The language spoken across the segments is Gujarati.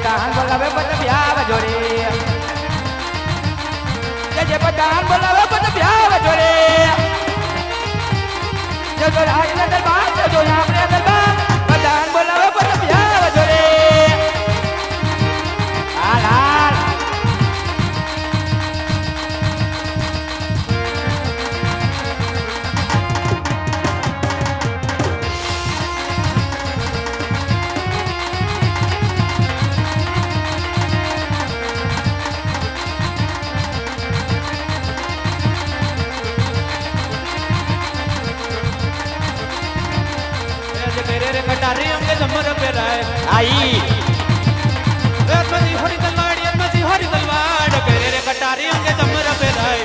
પઠાણ બોલાવે પછી બ્યાવ જોડે જે પઠાણ બોલાવે પછી બ્યાવ જોડે જો રાજના દરબાર જો આપણે દરબાર પઠાણ બોલાવે પછી બ્યાવ જોડે હાલ હાલ कटारी अंगे जमर पे राय आई मजी हरी तलवाड़ करे रे कटारी अंगे जमर पे राय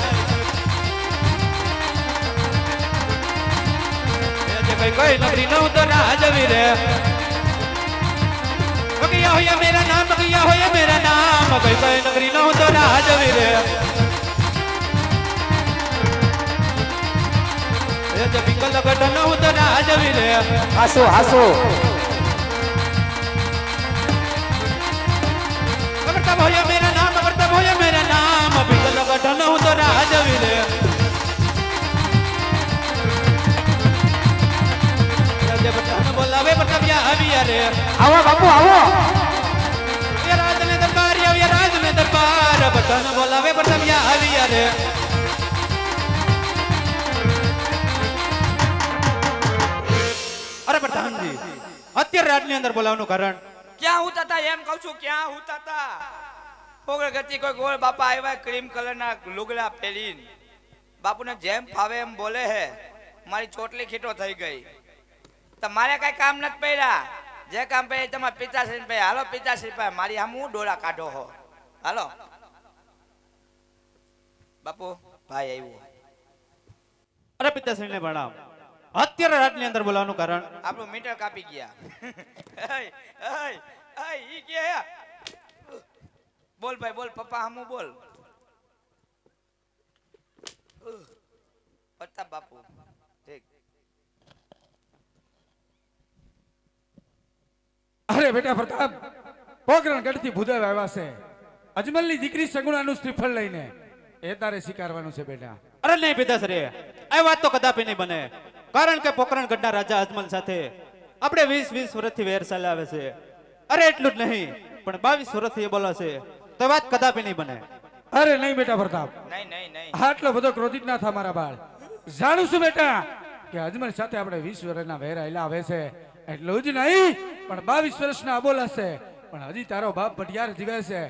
कोई कोई नगरी न तो राजवीर बगिया हो मेरा नाम बगिया हो मेरा नाम कोई कोई नगरी न तो राजवीर जब बिकल गठन हो तो राजवीर हासो हासो अमृतम हो मेरा नाम अमृतम हो मेरा नाम बिकल गठन हो तो राजवीर जब बटन बोलावे मतलब या अभी अरे आओ बापू आओ ये राज ने दरबार बटन बोलावे मतलब या अभी अरे अरे प्रधान जी અત્યારે રાજની અંદર બોલાવવાનું કારણ ક્યાં હું હતા એમ કહું છું ક્યાં હું હતા પોગળ ગતિ કોઈ ગોળ બાપા આવ્યા ક્રીમ કલરના લુગડા પહેરીને બાપુને જેમ ફાવે એમ બોલે હે મારી ચોટલી ખીટો થઈ ગઈ તમારે કઈ કામ નથી પડ્યા જે કામ પડ્યા તમારા પિતાશ્રી પાસે હાલો પિતાશ્રી પાસે મારી આમ હું ડોળા કાઢો હો હાલો બાપુ ભાઈ આવ્યો અરે પિતાશ્રીને પ્રણામ અત્યારે રાજની અંદર બોલાવવાનું કારણ આપણું મીટર કાપી ગયા ઈ કે બોલ ભાઈ બોલ પપ્પા હમું બોલ પ્રતાપ બાપુ ઠીક અરે બેટા પ્રતાપ પોકરણ ગઢથી ભૂદેવ આવ્યા છે અજમલની દીકરી સગુણાનું શ્રીફળ લઈને એ તારે સ્વીકારવાનું છે બેટા અરે નહીં પિતાશ્રી આ વાત તો કદાપી નહીં બને કારણ કે પોકરણગઢના રાજા અજમલ સાથે આપણે 20 વર્ષથી વેર ચાલ્યા આવે છે અરે એટલું જ નહીં પણ 22 વર્ષથી એ બોલે છે તો વાત કદાપી નહીં બને અરે નહીં બેટા પ્રતાપ નહીં નહીં નહીં આટલો બધો ક્રોધિત ના થા મારા બાળ જાણું છું બેટા કે અજમલ સાથે આપણે 20 વર્ષના વેર આયલા આવે છે એટલું જ નહીં પણ 22 વર્ષના અબોલા છે પણ હજી તારો બાપ ભટિયાર જીવે છે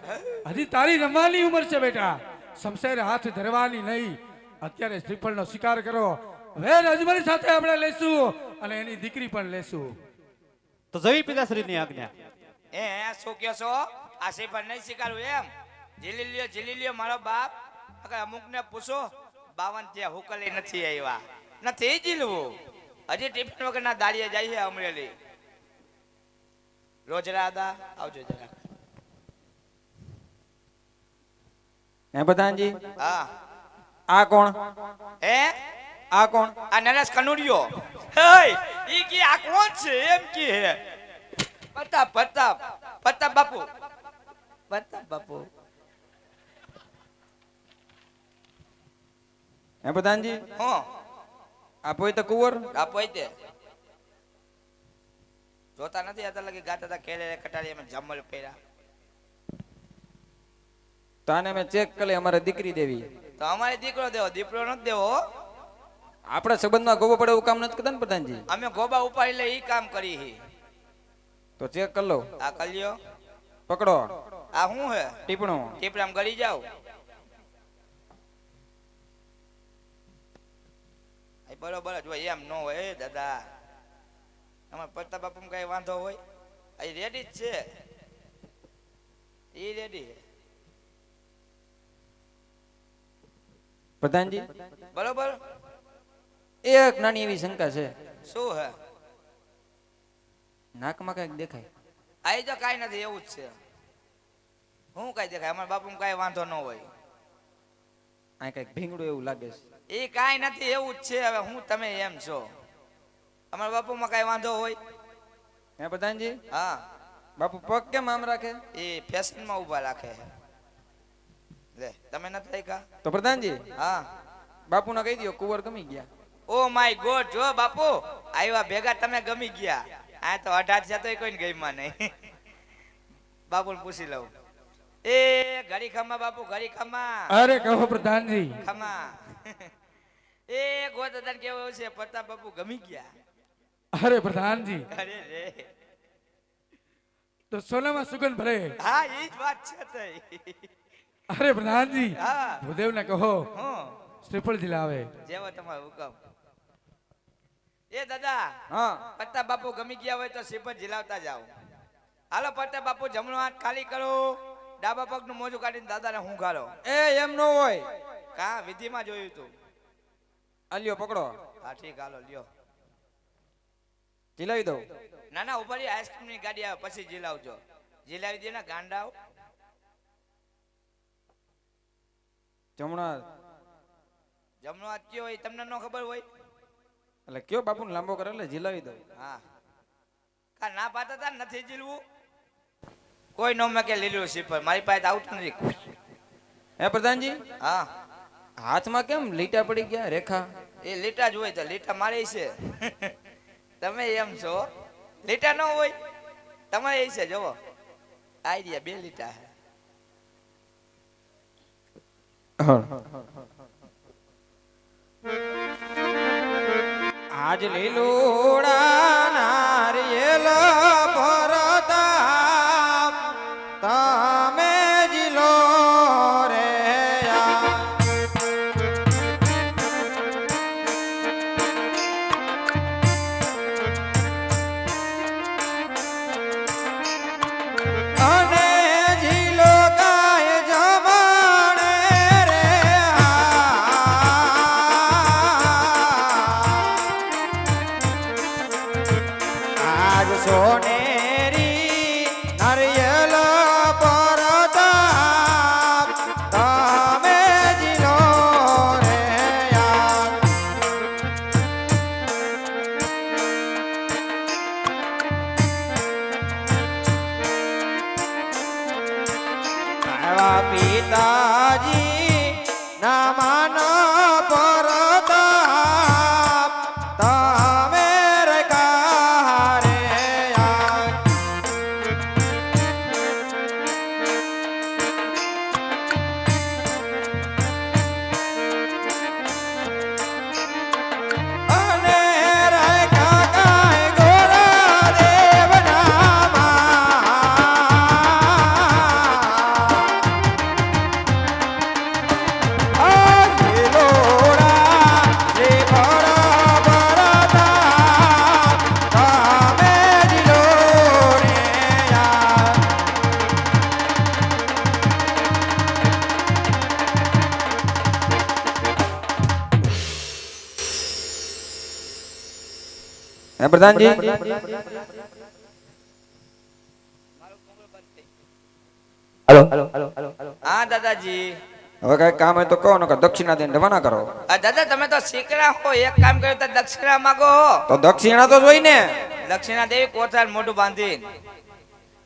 હજી તારી રમવાની ઉંમર છે બેટા શમશેર હાથ ધરવાની નહીં અત્યારે શ્રીફળનો શિકાર કરો વેર અજમલ સાથે આપણે લેશું અને એની દીકરી પણ લેશું તો જઈ પિતાશ્રીની આજ્ઞા એ શું કહો છો આ શ્રીફળ નહીં સ્વીકારવું એમ જીલી લ્યો મારો બાપ અમુક ને પૂછો 52 ત્યાં હુકલી નથી આવ્યા નથી જીલવું હજી ટિફિન વગર ના દાળીએ જાય છે અમરેલી રોજ રાદા આવજો જરા હે પ્રધાનજી હા આ કોણ હે આ કોણ આ નરેશ કનુડિયો હે ઈ કે આ કોણ છે એમ કે હે પ્રતાપ બાપુ હે પ્રધાનજી હો આપો તો કુંવર આપો તે જોતા નથી આતા લગી ગાતા તા ખેલે કટારી એમ જમલ પેરા તાને મેં ચેક કરી અમારે દીકરી દેવી તો અમારે દીકરો દેવો દીપડો નથી દેવો આપણા સંબંધમાં ગોબો પડે એવું કામ નથી કરતા ને પ્રધાનજી અમે ગોબા ઉપાડી લે ઈ કામ કરી હી તો ચેક કરી લો આ કલ્યો પકડો આ હું હે ટીપણું ટીપરામ ગળી જાવ આ બરોબર જ હોય એમ નો હોય એ દાદા અમાર પ્રતાપ બાપુ કઈ વાંધો હોય આ રેડી જ છે ઈ રેડી પ્રધાનજી બરોબર એક નાની એવી શંકા છે શું હે નાકમાં કઈક દેખાય આઈ તો કાઈ નથી એવું જ છે હું કઈ દેખાય અમારા બાપુ કઈ વાંધો ન હોય આ કઈક ભીંગડું એવું લાગે છે એ કાઈ નથી એવું જ છે હવે હું તમે એમ છો અમારા બાપુમાં કઈ વાંધો હોય હે પ્રધાનજી હા બાપુ પગ કેમ આમ રાખે? એ ફેશનમાં ઊભા રાખે છે. લે તમે નથી રાખ્યા? તો પ્રધાનજી હા. બાપુને કહી દો કુંવર ગમી ગયા. ઓ માય ગોડ, જો બાપુ આવ્યા ભેગા તમે ગમી ગયા. આ તો 18 છે તોય કોઈને ગમ્યા નહીં. બાપુને પૂછી લઉં. એ ઘડી ખમા બાપુ, ઘડી ખમા. અરે કહો પ્રધાનજી. ખમા. એ ગોદાદાને કેવું છે, પ્રતાપ બાપુ ગમી ગયા. અરે પ્રધાનજી, અરે રે. તો સોનામાં સુગંધ ભરે. હા ઈ જ વાત છે તઈ. અરે પ્રધાનજી, હા. ભૂદેવને કહો હું શ્રીફળ લાવે. જેવો તમારો હુકમ. એ દાદા, હા પ્રતાપ બાપુ ગમી ગયા હોય તો શ્રીફળ ઝીલાવતા જાઓ. હાલો પ્રતાપ બાપુ, જમણો હાથ ખાલી કરો, ડાબા પગનું મોજું કાઢીને દાદાને હું ગાળો. એ એમ ન હોય. કા વિધિમાં જોયું તું. આ લ્યો પકડો, હા ઠીક, હાલો લ્યો. ઝીલાવી દઉં. ના ના, ઉપાડી આઈસ્ક્રીમ ની ગાડી આવે પછી ઝીલાવજો. ઝીલાવી દે ને ગાંડાઓ. જમણા જમણો હાથ કયો હોય તમને ન ખબર હોય? એટલે કયો બાપુને લાંબો કરે એટલે ઝીલાવી દઉં. હા. કા ના પાતા તા નથી ઝીલવું? કોઈ નો મેં કે લીલું શ્રીફળ મારી પાસે આવતું નથી. હે પ્રધાનજી, હા. હાથમાં કેમ લીટા પડી ગયા રેખા? એ લીટા જ હોય તો લીટા મારે છે. તમે એમ છો, લીટા ન હોય તમારે એ છે. જોવો આઈડિયા, 2 લીટા. આજ લીલોડા નારિયેલ ભરતા તમે જીલો રે અને જીલો ગાય જમાણે રે આજ સોનેરી નારિયેલ પરતાપ તમે જીલો રે આવા પિતાજી ના માન પરતાપ તમે રખા રે અને રખા કાય ગોરા દેવ પ્રધાનજી હા દાદાજી. હવે કઈ કામ હોય તો કહો, નકર દક્ષિણા દઈને રવાના કરો. આ દાદા તમે તો શીકરા હો, એક કામ કર્યું તો દક્ષિણા માંગો. તો દક્ષિણા તો જોઈ ને. દક્ષિણા દેવી કોથળ મોઢું બાંધી.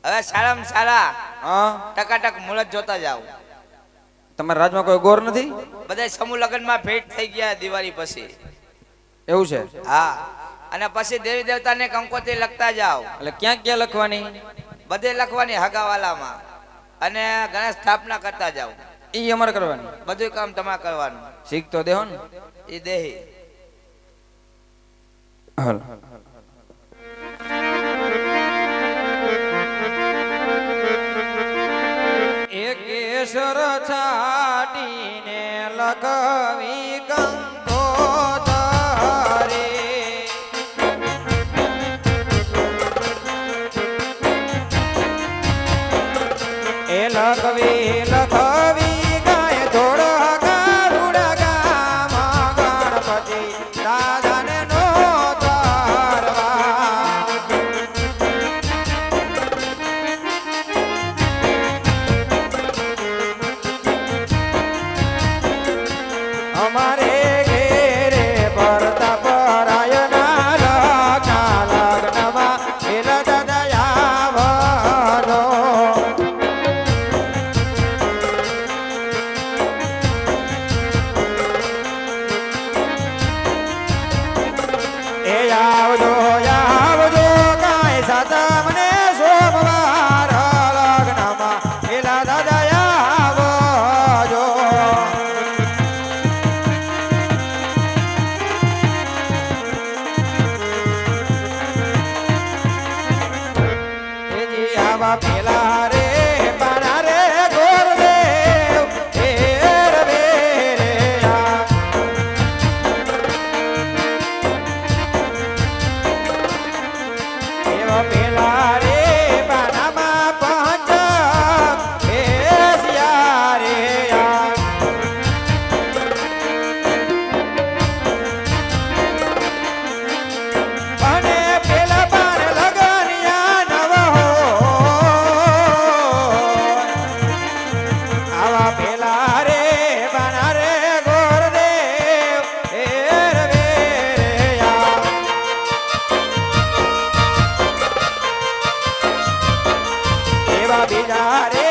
હવે સારામાં સારા હા, ટકાટક મુહૂર્ત જોતા જાઓ. તમારા રાજમાં કોઈ ગોર નથી? બધા સમૂહ લગ્નમાં ભેટ થઈ ગયા દિવાળી પછી. એવું છે? હા. અને પછી દેવી દેવતાને કંકોત્રી લખતા જાઓ. એટલે ક્યાં ક્યાં લખવાની? બધે લખવાની હગાવાલામાં. અને ગણેશ સ્થાપના કરતા જાઓ. ઈ અમારે કરવાની. બધું કામ તમારે કરવાનું. શીખ તો દેહો ને. એ દેહી. હાલ. એક કેસર છાટીને લખવી કંકોત્રી. એ લખવી ગાય થોડો ગારુડ ગામ ગણપતિ દાદાને નો તારવા. અમારે ઘેરે પરતા પરાયના લગ્નમાં એલ દયા જા રે